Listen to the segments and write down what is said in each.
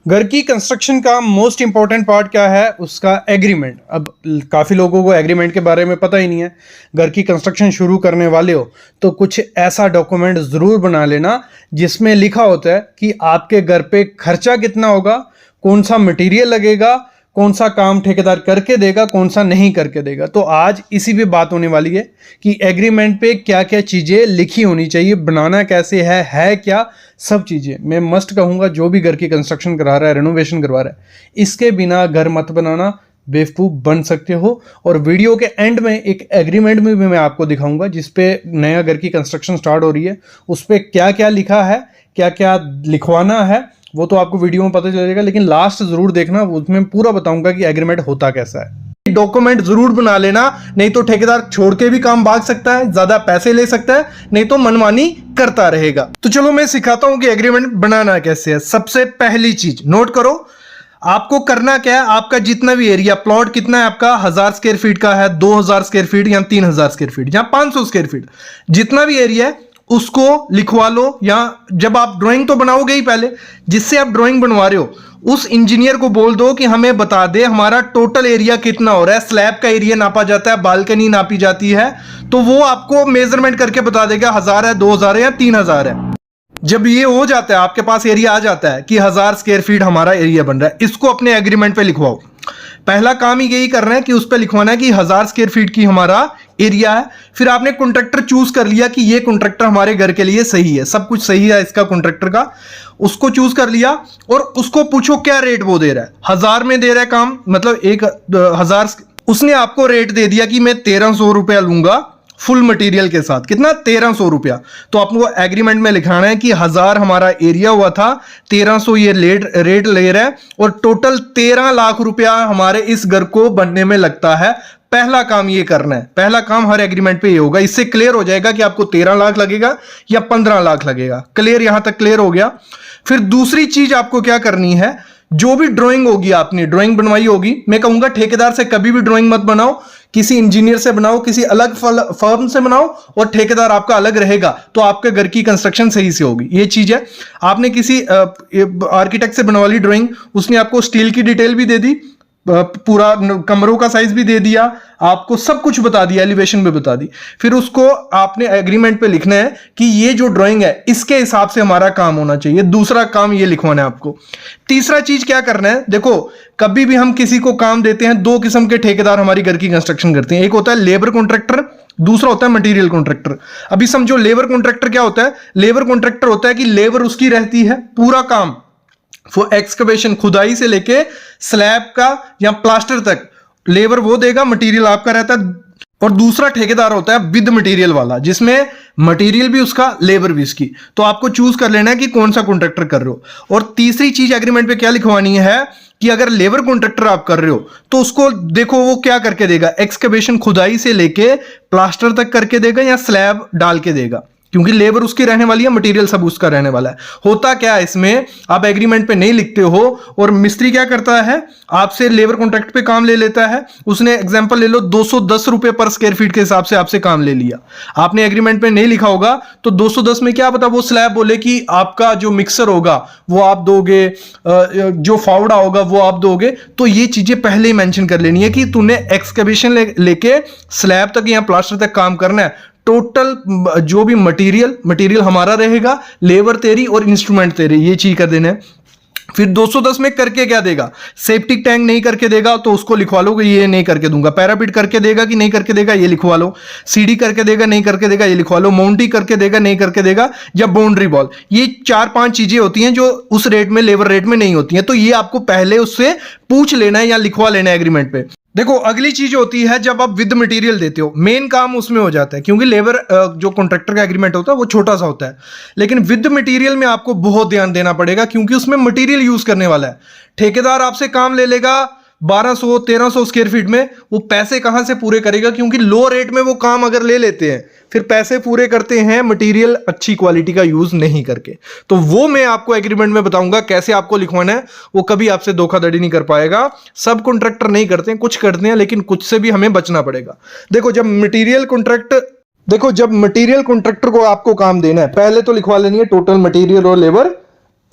घर की कंस्ट्रक्शन का मोस्ट इंपॉर्टेंट पार्ट क्या है? उसका एग्रीमेंट। अब काफ़ी लोगों को एग्रीमेंट के बारे में पता ही नहीं है। घर की कंस्ट्रक्शन शुरू करने वाले हो तो कुछ ऐसा डॉक्यूमेंट ज़रूर बना लेना जिसमें लिखा होता है कि आपके घर पे खर्चा कितना होगा, कौन सा मटेरियल लगेगा, कौन सा काम ठेकेदार करके देगा, कौन सा नहीं करके देगा। तो आज इसी पे बात होने वाली है कि एग्रीमेंट पे क्या क्या चीज़ें लिखी होनी चाहिए, बनाना कैसे है क्या, सब चीज़ें मैं मस्ट कहूँगा। जो भी घर की कंस्ट्रक्शन करा रहा है, रेनोवेशन करवा रहा है, इसके बिना घर मत बनाना, बेवकूफ़ बन सकते हो। और वीडियो के एंड में एक एग्रीमेंट में भी मैं आपको दिखाऊंगा जिसपे नया घर की कंस्ट्रक्शन स्टार्ट हो रही है, उस पर क्या क्या लिखा है, क्या क्या लिखवाना है, वो तो आपको वीडियो में पता चलेगा। लेकिन लास्ट जरूर देखना, उसमें पूरा बताऊंगा कि एग्रीमेंट होता कैसा है। डॉक्यूमेंट जरूर बना लेना, नहीं तो ठेकेदार छोड़ के भी काम भाग सकता है, ज्यादा पैसे ले सकता है, नहीं तो मनमानी करता रहेगा। तो चलो मैं सिखाता हूं कि एग्रीमेंट बनाना कैसे है। सबसे पहली चीज नोट करो, आपको करना क्या है, आपका जितना भी एरिया, प्लॉट कितना है आपका, 1000 स्क्वायर फीट का है, 2000 स्क्वायर फीट या 3000 स्क्वायर फीट या 500 स्क्वायर फीट, जितना भी एरिया है उसको लिखवा लो। या जब आप ड्राइंग तो बनाओगे ही, पहले जिससे आप ड्राइंग बनवा रहे हो उस इंजीनियर को बोल दो कि हमें बता दे हमारा टोटल एरिया कितना हो रहा है। स्लैब का एरिया नापा जाता है, बालकनी नापी जाती है, तो वो आपको मेजरमेंट करके बता देगा 1000 है, 2000 है या 3000 है। जब ये हो जाता है, आपके पास एरिया आ जाता है कि 1000 स्क्वायर फीट हमारा एरिया बन रहा है, इसको अपने एग्रीमेंट पे लिखवाओ। पहला काम ही यही करना है कि उस पर लिखवाना है कि 1000 स्क्वायर फीट की हमारा एरिया है। फिर आपने कॉन्ट्रैक्टर चूज कर लिया कि ये कॉन्ट्रैक्टर हमारे घर के लिए सही है, सब कुछ सही है इसका कॉन्ट्रैक्टर का, उसको चूज कर लिया और उसको पूछो क्या रेट वो दे रहा है। 1000 में दे रहा है काम, मतलब 1000, उसने आपको रेट दे दिया कि मैं 1300 रुपया लूंगा फुल मटेरियल के साथ। कितना? 1300 रुपया। तो आपको एग्रीमेंट में लिखाना है कि 1000 हमारा एरिया हुआ था, 1300 ये रेट ले रहा है और टोटल 13 लाख रुपया हमारे इस घर को बनने में लगता है। पहला काम ये करना है, पहला काम हर एग्रीमेंट पे ये होगा। इससे क्लियर हो जाएगा कि आपको 13 लाख लगेगा या 15 लाख लगेगा। क्लियर? यहां तक क्लियर हो गया। फिर दूसरी चीज आपको क्या करनी है, जो भी ड्राइंग होगी, आपने ड्राइंग बनवाई होगी, मैं कहूंगा ठेकेदार से कभी भी ड्राइंग मत बनाओ, किसी इंजीनियर से बनाओ, किसी अलग फर्म से बनाओ और ठेकेदार आपका अलग रहेगा, तो आपके घर की कंस्ट्रक्शन सही से होगी। ये चीज है। आपने किसी आर्किटेक्ट से बनवा ली ड्राइंग, उसने आपको स्टील की डिटेल भी दे दी, पूरा कमरों का साइज भी दे दिया, आपको सब कुछ बता दिया, एलिवेशन भी बता दी। फिर उसको आपने एग्रीमेंट पे लिखना है कि ये जो ड्राइंग है इसके हिसाब से हमारा काम होना चाहिए। दूसरा काम ये लिखवाना है आपको। तीसरा चीज क्या करना है, देखो कभी भी हम किसी को काम देते हैं, दो किस्म के ठेकेदार हमारी घर की कंस्ट्रक्शन करते हैं। एक होता है लेबर कॉन्ट्रैक्टर, दूसरा होता है मटेरियल कॉन्ट्रैक्टर। अभी समझो लेबर कॉन्ट्रैक्टर क्या होता है। लेबर कॉन्ट्रैक्टर होता है कि लेबर उसकी रहती है, पूरा काम वो एक्सकवेशन, खुदाई से लेके स्लैब का या प्लास्टर तक लेबर वो देगा, मटेरियल आपका रहता है। और दूसरा ठेकेदार होता है विद मटेरियल वाला, जिसमें मटेरियल भी उसका, लेबर भी उसकी। तो आपको चूज कर लेना है कि कौन सा कॉन्ट्रैक्टर कर रहे हो। और तीसरी चीज एग्रीमेंट पे क्या लिखवानी है कि अगर लेबर कॉन्ट्रैक्टर आप कर रहे हो तो उसको देखो वो क्या करके देगा, एक्सकवेशन, खुदाई से लेके प्लास्टर तक करके देगा या स्लैब डाल के देगा, क्योंकि लेबर उसकी रहने वाली है, मटेरियल सब उसका रहने वाला है। होता क्या है इसमें, आप एग्रीमेंट पे नहीं लिखते हो और मिस्त्री क्या करता है, आपसे लेबर कॉन्ट्रैक्ट पे काम ले लेता है। उसने एग्जांपल ले लो 210 रुपए पर स्क्वायर फीट के हिसाब से आपसे काम ले लिया। आपने एग्रीमेंट पे नहीं लिखा होगा तो 210 में क्या पता वो स्लैब बोले कि आपका जो मिक्सर होगा वो आप दोगे, जो फावड़ा होगा वो आप दोगे। तो ये चीजें पहले ही मेंशन कर लेनी है कि तूने एक्सकवेशन लेके स्लैब तक या प्लास्टर तक काम करना है। टोटल जो भी मटेरियल हमारा रहेगा, लेबर तेरी और इंस्ट्रूमेंट तेरे, ये चीज कर देना है। फिर 210 में करके क्या देगा, सेप्टिक टैंक नहीं करके देगा तो उसको लिखवा लो कि ये नहीं करके दूंगा। पैरापिट करके देगा कि नहीं करके देगा, ये लिखवा लो। सीडी करके देगा, नहीं करके देगा, ये लिखवा लो। माउंटी करके देगा, नहीं करके देगा, या बाउंड्री वॉल। ये 4-5 चीजें होती हैं जो उस रेट में, लेबर रेट में नहीं होती हैं। तो ये आपको पहले उससे पूछ लेना है या लिखवा लेना है एग्रीमेंट पे। देखो अगली चीज होती है जब आप विद मटेरियल देते हो, मेन काम उसमें हो जाता है, क्योंकि लेबर जो कॉन्ट्रैक्टर का एग्रीमेंट होता है वो छोटा सा होता है। लेकिन विद मटेरियल में आपको बहुत ध्यान देना पड़ेगा, क्योंकि उसमें मटेरियल यूज करने वाला है। ठेकेदार आपसे काम ले लेगा 1200-1300 स्क्वायर फीट में, वो पैसे कहां से पूरे करेगा, क्योंकि लो रेट में वो काम अगर ले लेते हैं फिर पैसे पूरे करते हैं मटेरियल अच्छी क्वालिटी का यूज नहीं करके। तो वो मैं आपको एग्रीमेंट में बताऊंगा कैसे आपको लिखवाना है। वो कभी आपसे धोखाधड़ी नहीं कर पाएगा। सब कॉन्ट्रैक्टर नहीं करते हैं, कुछ करते हैं, लेकिन कुछ से भी हमें बचना पड़ेगा। देखो जब मटेरियल कॉन्ट्रैक्टर को आपको काम देना है, पहले तो लिखवा लेनी है टोटल मटेरियल और लेबर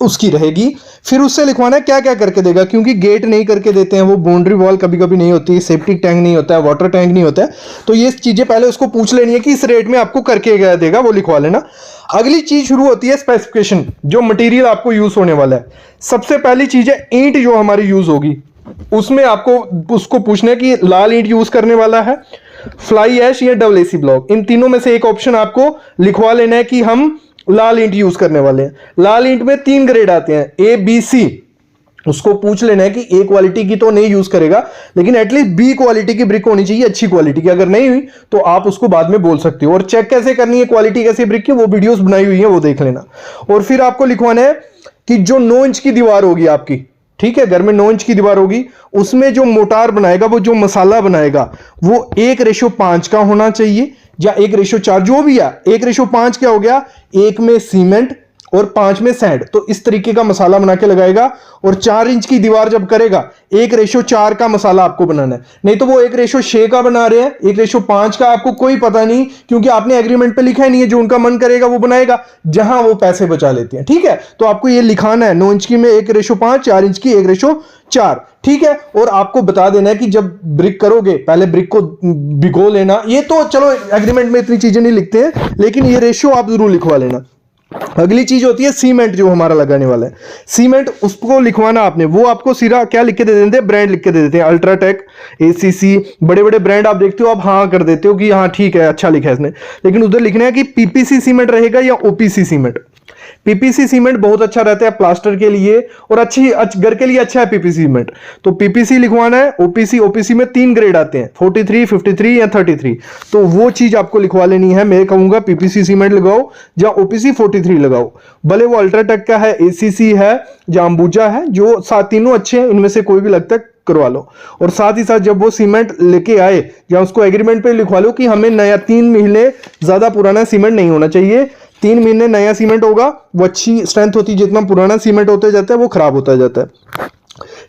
उसकी रहेगी। फिर उससे लिखवाना है क्या क्या करके देगा, क्योंकि गेट नहीं करके देते हैं वो, बाउंड्री वॉल कभी कभी नहीं होती, सेफ्टी टैंक नहीं होता है, वाटर टैंक नहीं होता है, तो ये चीजें पहले उसको पूछ लेनी है कि इस रेट में आपको करके क्या देगा, वो लिखवा लेना। अगली चीज शुरू होती है स्पेसिफिकेशन, जो मटेरियल आपको यूज होने वाला है। सबसे पहली चीज है ईंट जो हमारी यूज होगी, उसमें आपको उसको पूछना है कि लाल ईंट यूज करने वाला है, फ्लाई ऐश या डबल एसी ब्लॉक, इन तीनों में से एक ऑप्शन आपको लिखवा लेना है कि हम लाल ईंट यूज करने वाले हैं। लाल ईंट में 3 ग्रेड आते हैं, ए बी सी। उसको पूछ लेना है कि ए क्वालिटी की तो नहीं यूज करेगा, लेकिन एटलीस्ट बी क्वालिटी की ब्रिक होनी चाहिए, अच्छी क्वालिटी की। अगर नहीं हुई तो आप उसको बाद में बोल सकते हो। और चेक कैसे करनी है क्वालिटी कैसी ब्रिक की, वो वीडियोस बनाई हुई है, वो देख लेना। और फिर आपको लिखवाना है कि जो 9 इंच की दीवार होगी आपकी, ठीक है, घर में 9 इंच की दीवार होगी, उसमें जो मोटार बनाएगा, वो जो मसाला बनाएगा, वो 1:5 का होना चाहिए या 1:4, जो भी है। 1:5 क्या हो गया, 1 में सीमेंट और 5 में सैंड, तो इस तरीके का मसाला बना के लगाएगा। और 4 इंच की दीवार जब करेगा 1:4 का मसाला आपको बनाना है, नहीं तो वो 1:6 का बना रहे हैं, 1:5 का आपको कोई पता नहीं, क्योंकि आपने एग्रीमेंट पे लिखा ही नहीं है। जो उनका मन करेगा वो बनाएगा, जहां वो पैसे बचा लेते हैं, ठीक है। तो आपको ये लिखाना है 9 इंच की में 1:5, 4 इंच की 1:4, ठीक है। और आपको बता देना है कि जब ब्रिक करोगे पहले ब्रिक को भिगो लेना। ये तो चलो एग्रीमेंट में इतनी चीजें नहीं लिखते हैं, लेकिन ये रेशियो आप जरूर लिखवा लेना। अगली चीज होती है सीमेंट, जो हमारा लगाने वाला है सीमेंट, उसको लिखवाना आपने। वो आपको सिरा क्या लिख के दे देते हैं, ब्रांड लिख के दे देते हैं, अल्ट्राटेक, एसीसी, बड़े बड़े ब्रांड आप देखते हो, आप हाँ कर देते हो कि हाँ ठीक है अच्छा लिखा है इसने, लेकिन उधर लिखना है कि पीपीसी सीमेंट रहेगा या ओपीसी सीमेंट। पीपीसी सीमेंट बहुत अच्छा रहता है प्लास्टर के लिए, और अच्छी घर के लिए अच्छा है पीपीसी सीमेंट, तो पीपीसी लिखवाना है। ओपीसी में 3 ग्रेड आते हैं, 43, 53 या 33, तो वो चीज आपको लिखवा लेनी है। मैं कहूंगा पीपीसी सीमेंट लगाओ या ओपीसी 43 लगाओ, भले वो अल्ट्राटेक का है, एसीसी है या अंबुजा है, जो तीनों अच्छे हैं, इनमें से कोई भी लगता है करवा लो। और साथ ही साथ जब वो सीमेंट लेके आए, या उसको एग्रीमेंट पे लिखवा लो कि हमें नया 3 महीने ज्यादा पुराना सीमेंट नहीं होना चाहिए, 3 महीने नया सीमेंट होगा, वो अच्छी स्ट्रेंथ होती है, जितना पुराना सीमेंट होता जाता है वो खराब होता जाता है।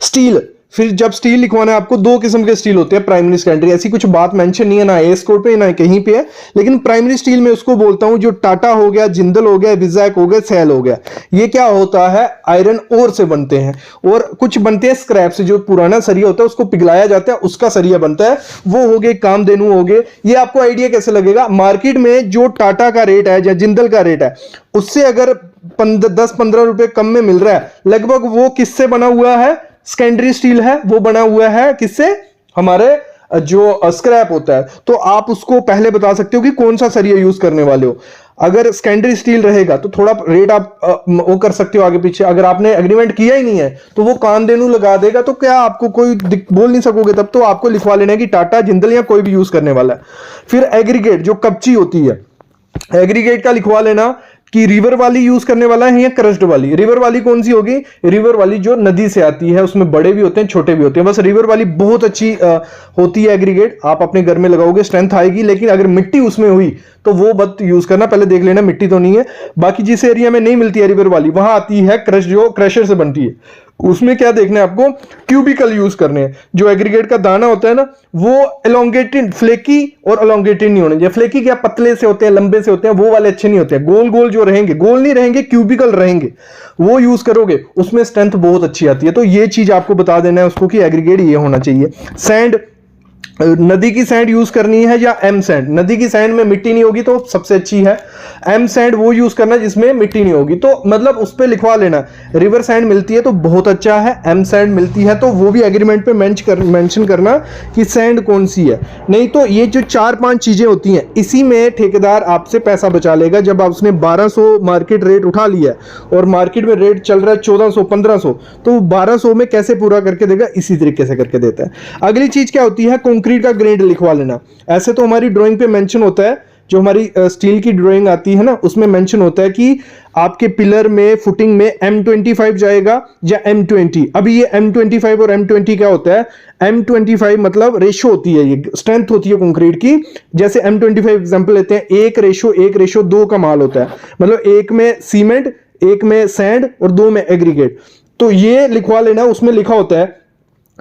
स्टील, फिर जब स्टील लिखवाना है आपको, 2 किस्म के स्टील होते हैं, प्राइमरी सेकेंडरी, ऐसी कुछ बात मेंशन नहीं है ना एस कोड पे ना कहीं पे है, लेकिन प्राइमरी स्टील में उसको बोलता हूं जो टाटा हो गया, जिंदल हो गया, विजैक हो गया, सेल हो गया। ये क्या होता है, आयरन ओर से बनते हैं, और कुछ बनते हैं स्क्रैप से, जो पुराना सरिया होता है उसको पिघलाया जाता है, उसका सरिया बनता है, वो हो गए कामधेनु हो गए। ये आपको आइडिया कैसे लगेगा, मार्केट में जो टाटा का रेट है या जिंदल का रेट है, उससे अगर 10-15 रुपए कम में मिल रहा है, लगभग वो किससे बना हुआ है, सेकेंडरी स्टील है, वो बना हुआ है किससे, हमारे जो स्क्रैप होता है। तो आप उसको पहले बता सकते हो कि कौन सा सरिया यूज करने वाले हो। अगर सेकेंडरी स्टील रहेगा तो थोड़ा रेट आप वो कर सकते हो आगे पीछे। अगर आपने एग्रीमेंट किया ही नहीं है तो वो कामधेनु लगा देगा, तो क्या आपको कोई बोल नहीं सकोगे, तब तो आपको लिखवा लेना है कि टाटा, जिंदल या कोई भी यूज करने वाला है। फिर एग्रीगेट, जो कपची होती है, एग्रीगेट का लिखवा लेना कि रिवर वाली यूज करने वाला है या क्रस्ड वाली। रिवर वाली कौन सी होगी, रिवर वाली जो नदी से आती है, उसमें बड़े भी होते हैं छोटे भी होते हैं, बस रिवर वाली बहुत अच्छी होती है एग्रीगेट, आप अपने घर में लगाओगे स्ट्रेंथ आएगी। लेकिन अगर मिट्टी उसमें हुई तो वो मत यूज करना, पहले देख लेना मिट्टी तो नहीं है। बाकी जिस एरिया में नहीं मिलती है रिवर वाली, वहां आती है क्रश, जो क्रशर से बनती है, उसमें क्या देखना है आपको, क्यूबिकल यूज करने हैं। जो एग्रीगेट का दाना होता है ना, वो एलोंगेटेड, फ्लेकी और एलोंगेटेड नहीं होने चाहिए। फ्लेकी क्या पतले से होते हैं, लंबे से होते हैं, वो वाले अच्छे नहीं होते हैं। गोल गोल जो रहेंगे, गोल नहीं रहेंगे, क्यूबिकल रहेंगे, वो यूज करोगे, उसमें स्ट्रेंथ बहुत अच्छी आती है। तो ये चीज आपको बता देना है उसको कि एग्रीगेट ये होना चाहिए। सैंड, नदी की सैंड यूज करनी है या एम सैंड। नदी की सैंड में मिट्टी नहीं होगी तो सबसे अच्छी है। एम सैंड वो यूज करना जिसमें मिट्टी नहीं होगी, तो मतलब उस पे लिखवा लेना। रिवर सैंड मिलती है तो बहुत अच्छा है, एम सैंड मिलती है तो वो भी एग्रीमेंट पे मेंशन करना कि सैंड कौन सी है। नहीं तो ये जो 4-5 चीजें होती हैं, इसी में ठेकेदार आपसे पैसा बचा लेगा। जब आप उसने 1200 मार्केट रेट उठा लिया और मार्केट में रेट चल रहा है 1400-1500, तो 1200 में कैसे पूरा करके देगा, इसी तरीके से करके देता है। अगली चीज क्या होती है, कंक्रीट का ग्रेड लिखवा लेना। ऐसे तो हमारी ड्राइंग पे मेंशन होता है, जो हमारी स्टील की ड्राइंग आती है ना, उसमें मेंशन होता है कि आपके पिलर में, फुटिंग में M25 जाएगा या M20। अभी ये M25 और M20 क्या होता है, M25 मतलब रेशो होती है, ये स्ट्रेंथ होती है कंक्रीट की। जैसे M25 एग्जांपल लेते हैं, 1:2 का माल होता है, मतलब 1 में सीमेंट, 1 में सैंड और 2 में एग्रीगेट। तो ये लिखवा लेना, उसमें लिखा होता है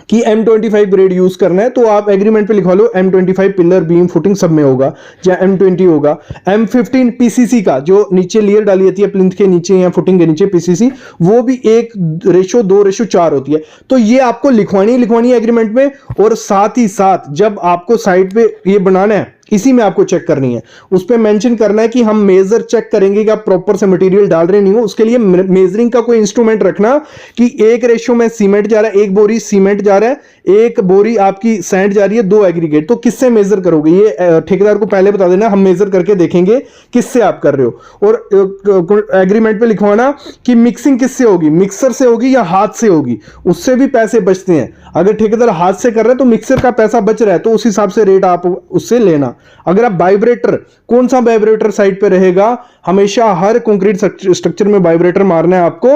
कि M25 ग्रेड यूज करना है तो आप एग्रीमेंट पे लिखवा लो M25 पिलर बीम फुटिंग सब में होगा, या M20 होगा। M15 पीसीसी का जो नीचे लेयर डाली जाती है प्लिंथ के नीचे या फुटिंग के नीचे पीसीसी, वो भी 1:2:4 होती है। तो ये आपको लिखवानी है एग्रीमेंट में। और साथ ही साथ जब आपको साइट पे ये बनाना है, इसी में आपको चेक करनी है, उस पर मेंशन करना है कि हम मेजर चेक करेंगे कि आप प्रॉपर से मटेरियल डाल रहे नहीं हो। उसके लिए मेजरिंग का कोई इंस्ट्रूमेंट रखना कि 1 रेशियो में सीमेंट जा रहा है, 1 बोरी सीमेंट जा रहा है, 1 बोरी आपकी सैंड जा रही है, 2 एग्रीगेट। तो किससे मेजर करोगे ये ठेकेदार को पहले बता देना, हम मेजर करके देखेंगे किससे आप कर रहे हो। और एग्रीमेंट पे लिखवाना कि मिक्सिंग किससे होगी, मिक्सर से होगी या हाथ से होगी, उससे भी पैसे बचते हैं। अगर ठेकेदार हाथ से कर रहा है तो मिक्सर का पैसा बच रहा है, तो उस हिसाब से रेट आप उससे लेना। अगर आप वाइब्रेटर, कौन सा वाइब्रेटर साइड पे रहेगा, हमेशा हर कंक्रीट स्ट्रक्चर में वाइब्रेटर मारना है आपको,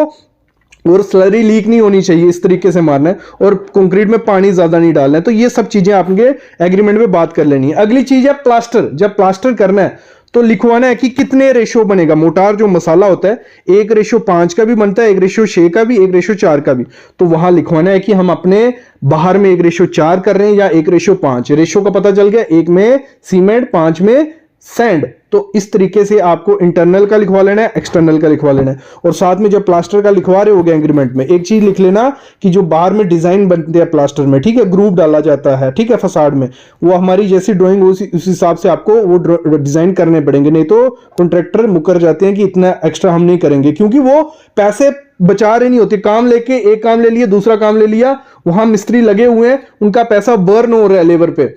और स्लरी लीक नहीं होनी चाहिए, इस तरीके से मारना है, और कंक्रीट में पानी ज्यादा नहीं डालना है। तो ये सब चीजें आपके एग्रीमेंट में बात कर लेनी है। अगली चीज है प्लास्टर। जब प्लास्टर करना है तो लिखवाना है कि कितने रेशो बनेगा। मोटार जो मसाला होता है 1:5 का भी बनता है, 1:6 का भी, 1:4 का भी। तो वहां लिखवाना है कि हम अपने बाहर में 1:4 कर रहे हैं या 1:5। रेशो का पता चल गया, 1 में सीमेंट, 5 में सैंड। तो इस तरीके से आपको इंटरनल का लिखवा लेना है, एक्सटर्नल का लिखवा लेना है। और साथ में जब प्लास्टर का लिखवा रहे होगे एग्रीमेंट में, एक चीज लिख लेना कि जो बाहर में डिजाइन बनते हैं प्लास्टर में, ठीक है, ग्रुप डाला जाता है, ठीक है, फसाड में, वो हमारी जैसी ड्राइंग उस हिसाब से आपको वो डिजाइन करने पड़ेंगे। नहीं तो कॉन्ट्रैक्टर मुकर जाते हैं कि इतना एक्स्ट्रा हम नहीं करेंगे, क्योंकि वो पैसे बचा रहे नहीं होते। काम लेके एक काम ले लिया, दूसरा काम ले लिया, वहां मिस्त्री लगे हुए हैं, उनका पैसा बर्न हो रहा है लेबर पे,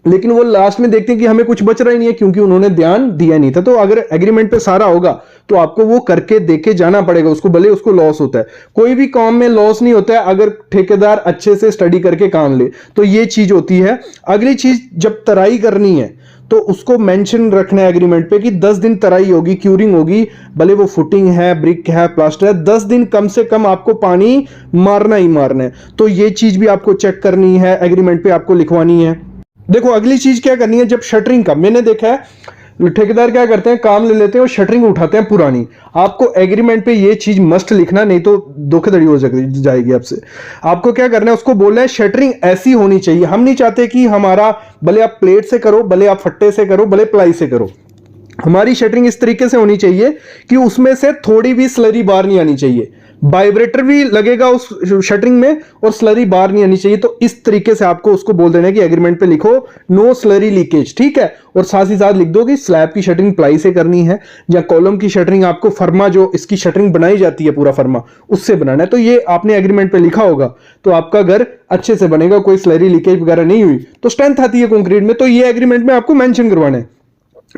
लेकिन वो लास्ट में देखते हैं कि हमें कुछ बच रहा ही नहीं है, क्योंकि उन्होंने ध्यान दिया नहीं था। तो अगर एग्रीमेंट पे सारा होगा तो आपको वो करके देके जाना पड़ेगा उसको, भले उसको लॉस होता है। कोई भी काम में लॉस नहीं होता है अगर ठेकेदार अच्छे से स्टडी करके काम ले। तो ये चीज होती है। अगली चीज, जब तराई करनी है तो उसको मेंशन रखना है एग्रीमेंट पे कि 10 दिन तराई होगी, क्यूरिंग होगी, भले वो फुटिंग है, ब्रिक है, प्लास्टर है, 10 दिन कम से कम आपको पानी मारना ही मारना है। तो ये चीज भी आपको चेक करनी है, एग्रीमेंट पे आपको लिखवानी है। देखो अगली चीज क्या करनी है, जब शटरिंग का, मैंने देखा है ठेकेदार क्या करते हैं, काम ले लेते हैं और शटरिंग उठाते हैं पुरानी। आपको एग्रीमेंट पे ये चीज मस्ट लिखना, नहीं तो धोखाधड़ी हो जाएगी आपसे। आपको क्या करना है, उसको बोलना है शटरिंग ऐसी होनी चाहिए। हम नहीं चाहते कि हमारा, भले आप प्लेट से करो, भले आप फट्टे से करो, भले प्लाई से करो, हमारी शटरिंग इस तरीके से होनी चाहिए कि उसमें से थोड़ी भी स्लरी बाहर नहीं आनी चाहिए। वाइब्रेटर भी लगेगा उस शटरिंग में और स्लरी बाहर नहीं आनी चाहिए। तो इस तरीके से आपको उसको बोल देना है कि एग्रीमेंट पे लिखो नो स्लरी लीकेज, ठीक है। और साथ ही साथ लिख दो कि स्लैब की शटरिंग प्लाई से करनी है, या कॉलम की शटरिंग आपको फर्मा, जो इसकी शटरिंग बनाई जाती है पूरा फर्मा, उससे बनाना है। तो ये आपने एग्रीमेंट पे लिखा होगा तो आपका घर अच्छे से बनेगा, कोई स्लरी लीकेज वगैरह नहीं हुई तो स्ट्रेंथ आती है कंक्रीट में। तो ये एग्रीमेंट में आपको मेंशन करवाना है।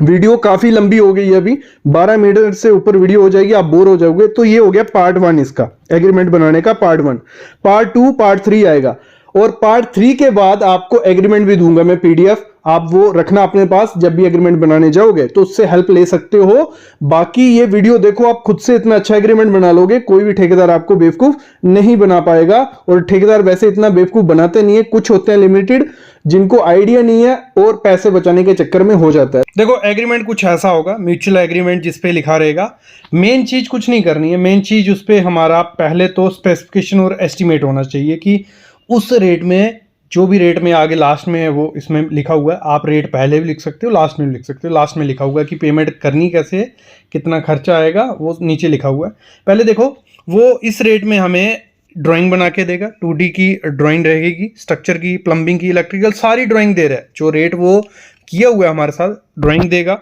वीडियो काफी लंबी हो गई है, अभी 12 मिनट से ऊपर वीडियो हो जाएगी, आप बोर हो जाओगे। तो ये हो गया पार्ट 1 इसका, एग्रीमेंट बनाने का पार्ट 1। पार्ट 2, पार्ट 3 आएगा, और पार्ट 3 के बाद आपको एग्रीमेंट भी दूंगा मैं PDF, आप वो रखना अपने पास, जब भी एग्रीमेंट बनाने जाओगे तो उससे हेल्प ले सकते हो। बाकी ये वीडियो देखो, आप खुद से इतना अच्छा एग्रीमेंट बना लोगे, कोई भी ठेकेदार आपको बेवकूफ नहीं बना पाएगा। और ठेकेदार वैसे इतना बेवकूफ बनाते नहीं है, कुछ होते हैं लिमिटेड जिनको आइडिया नहीं है और पैसे बचाने के चक्कर में हो जाता है। देखो एग्रीमेंट कुछ ऐसा होगा, म्यूचुअल एग्रीमेंट जिसपे लिखा रहेगा। मेन चीज कुछ नहीं करनी है, मेन चीज उस पर हमारा पहले तो स्पेसिफिकेशन और एस्टिमेट होना चाहिए कि उस रेट में, जो भी रेट में आगे लास्ट में है वो इसमें लिखा हुआ है। आप रेट पहले भी लिख सकते हो, लास्ट में भी लिख सकते हो। लास्ट में लिखा हुआ है कि पेमेंट करनी कैसे है, कितना खर्चा आएगा, वो नीचे लिखा हुआ है। पहले देखो वो इस रेट में हमें ड्राइंग बना के देगा, 2D की ड्राइंग रहेगी, स्ट्रक्चर की, प्लम्बिंग की, इलेक्ट्रिकल सारी ड्राइंग दे रहा है। जो रेट वो किया हुआ है हमारे साथ ड्राइंग देगा।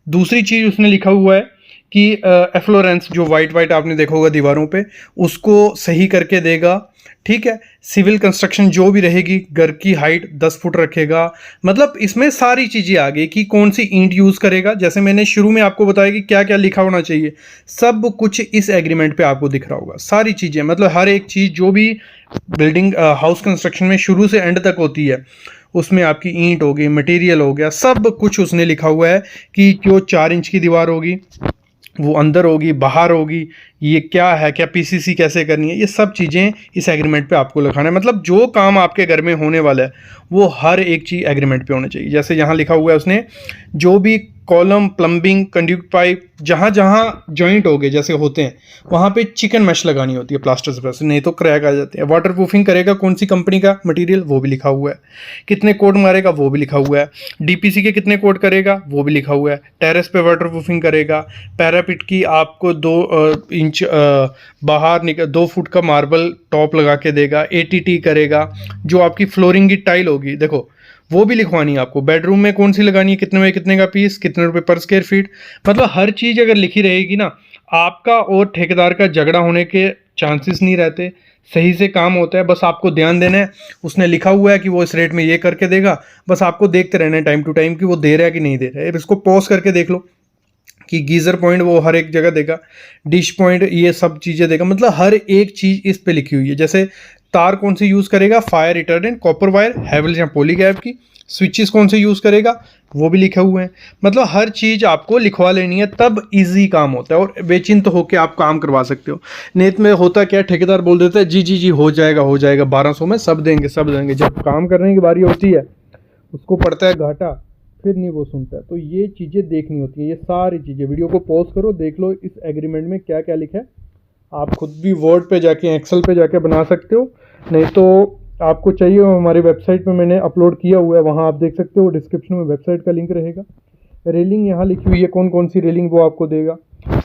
दूसरी चीज़ उसने लिखा हुआ है कि एफ्लोरेंस, जो वाइट आपने देखा होगा दीवारों पे, उसको सही करके देगा, ठीक है। सिविल कंस्ट्रक्शन जो भी रहेगी, घर की हाइट 10 फुट रखेगा। मतलब इसमें सारी चीज़ें आ गई कि कौन सी ईंट यूज़ करेगा। जैसे मैंने शुरू में आपको बताया कि क्या क्या लिखा होना चाहिए, सब कुछ इस एग्रीमेंट पे आपको दिख रहा होगा। सारी चीज़ें, मतलब हर एक चीज़ जो भी बिल्डिंग हाउस कंस्ट्रक्शन में शुरू से एंड तक होती है, उसमें आपकी ईंट होगी, मटेरियल हो गया, सब कुछ उसने लिखा हुआ है कि जो 4 इंच की दीवार होगी वो अंदर होगी, बाहर होगी, ये क्या है, क्या PCC कैसे करनी है, ये सब चीज़ें इस एग्रीमेंट पे आपको लिखाना है। मतलब जो काम आपके घर में होने वाला है वो हर एक चीज़ एग्रीमेंट पे होनी चाहिए। जैसे यहाँ लिखा हुआ है उसने, जो भी कॉलम, प्लम्बिंग, कंड्यूट पाइप, जहाँ जहाँ जॉइंट हो गए जैसे होते हैं वहाँ पे चिकन मैश लगानी होती है प्लास्टर से, नहीं तो क्रैक आ जाते हैं। वाटर प्रूफिंग करेगा कौन सी कंपनी का मटेरियल वो भी लिखा हुआ है, कितने कोट मारेगा वो भी लिखा हुआ है, डीपीसी के कितने कोट करेगा वो भी लिखा हुआ है, टेरेस पे वाटर प्रूफिंग करेगा, पैरापिट की आपको 2 इंच बाहर 2 फुट का मार्बल टॉप लगा के देगा, एटीटी करेगा, जो आपकी फ्लोरिंग की टाइल होगी देखो वो भी लिखवानी है आपको, बेडरूम में कौन सी लगानी है, कितने में कितने का पीस, कितने रुपए पर स्क्वायर फीट, मतलब हर चीज़ अगर लिखी रहेगी ना, आपका और ठेकेदार का झगड़ा होने के चांसेस नहीं रहते, सही से काम होता है। बस आपको ध्यान देना है, उसने लिखा हुआ है कि वो इस रेट में ये करके देगा, बस आपको देखते रहना है टाइम टू टाइम कि वो दे रहा है कि नहीं दे रहा है। इसको पॉज करके देख लो कि गीज़र पॉइंट वो हर एक जगह देगा, डिश पॉइंट ये सब चीज़ें देगा, मतलब हर एक चीज़ इस पे लिखी हुई है। जैसे तार कौन सी यूज़ करेगा, फायर रिटर्डेंट, कॉपर वायर, हैवेल्स या पॉलीगैप की, स्विचेस कौन से यूज़ करेगा वो भी लिखे हुए हैं। मतलब हर चीज़ आपको लिखवा लेनी है, तब इजी काम होता है और बेचिंत होकर आप काम करवा सकते हो। नेत में होता क्या, ठेकेदार बोल देता है जी जी जी हो जाएगा 1200 में सब देंगे सब देंगे, जब काम करने की बारी होती है उसको पड़ता है घाटा, फिर नहीं वो सुनता है। तो ये चीज़ें देखनी होती है, ये सारी चीज़ें। वीडियो को पॉज करो, देख लो इस एग्रीमेंट में क्या क्या लिखा है। आप खुद भी वर्ड पे जाके, एक्सेल पे जाके बना सकते हो, नहीं तो आपको चाहिए हमारी वेबसाइट पे मैंने अपलोड किया हुआ है, वहाँ आप देख सकते हो, डिस्क्रिप्शन में वेबसाइट का लिंक रहेगा। रेलिंग यहाँ लिखी हुई है, कौन कौन सी रेलिंग वो आपको देगा।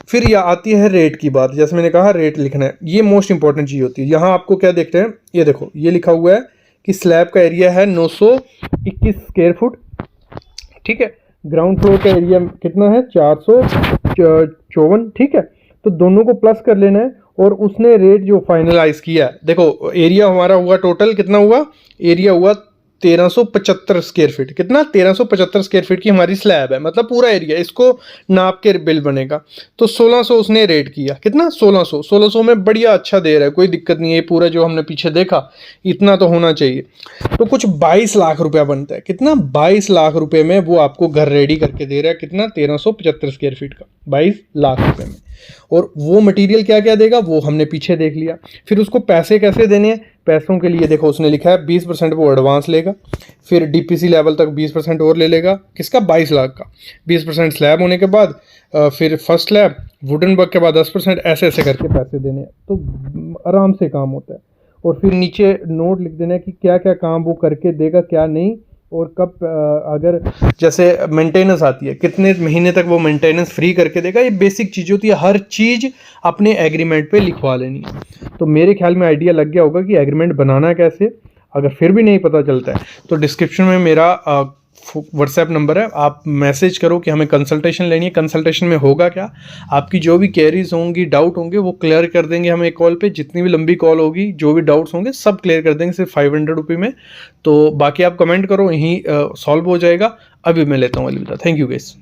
फिर यह आती है रेट की बात, जैसे मैंने कहा रेट लिखना है, ये मोस्ट इंपॉर्टेंट चीज़ होती है। यहाँ आपको क्या देखते हैं, ये देखो ये लिखा हुआ है कि स्लैब का एरिया है 921 स्क्वायर फुट, ठीक है। ग्राउंड फ्लोर का एरिया कितना है 454, ठीक है। तो दोनों को प्लस कर लेना है और उसने रेट जो फाइनलाइज किया है, देखो एरिया हमारा हुआ टोटल कितना हुआ, एरिया हुआ 1375 स्क्वायर फीट, कितना 1375 स्क्वायर फीट की हमारी स्लैब है, मतलब पूरा एरिया, इसको नाप के बिल बनेगा। तो 1600 उसने रेट किया, कितना 1600 में बढ़िया अच्छा दे रहा है, कोई दिक्कत नहीं है। पूरा जो हमने पीछे देखा इतना तो होना चाहिए। तो कुछ 22 लाख रुपया बनता है, कितना 22 लाख रुपए में वो आपको घर रेडी करके दे रहा है, कितना 1375 स्क्वायर फीट का 22 लाख रुपए में। और वो मटेरियल क्या क्या देगा वो हमने पीछे देख लिया। फिर उसको पैसे कैसे देने हैं, पैसों के लिए देखो उसने लिखा है 20% वो एडवांस लेगा, फिर डीपीसी लेवल तक 20% और ले लेगा, किसका 22 लाख का। 20% स्लैब होने के बाद फिर फर्स्ट स्लैब, वुडन वर्क के बाद 10%, ऐसे ऐसे करके पैसे देने हैं। तो आराम से काम होता है। और फिर नीचे नोट लिख देना है कि क्या क्या काम वो करके देगा, क्या नहीं, और कब अगर जैसे मेंटेनेंस आती है कितने महीने तक वो मेंटेनेंस फ्री करके देगा। ये बेसिक चीज़ होती है, हर चीज़ अपने एग्रीमेंट पे लिखवा लेनी है। तो मेरे ख्याल में आइडिया लग गया होगा कि एग्रीमेंट बनाना कैसे। अगर फिर भी नहीं पता चलता है तो डिस्क्रिप्शन में मेरा व्हाट्सएप नंबर है, आप मैसेज करो कि हमें कंसल्टेशन लेनी है। कंसल्टेशन में होगा क्या, आपकी जो भी क्वेरीज होंगी, डाउट होंगे, वो क्लियर कर देंगे हमें एक कॉल पे। जितनी भी लंबी कॉल होगी, जो भी डाउट्स होंगे सब क्लियर कर देंगे, सिर्फ 500 रुपये में। तो बाकी आप कमेंट करो, यहीं सॉल्व हो जाएगा। अभी मैं लेता हूँ अलविदा। Thank you guys.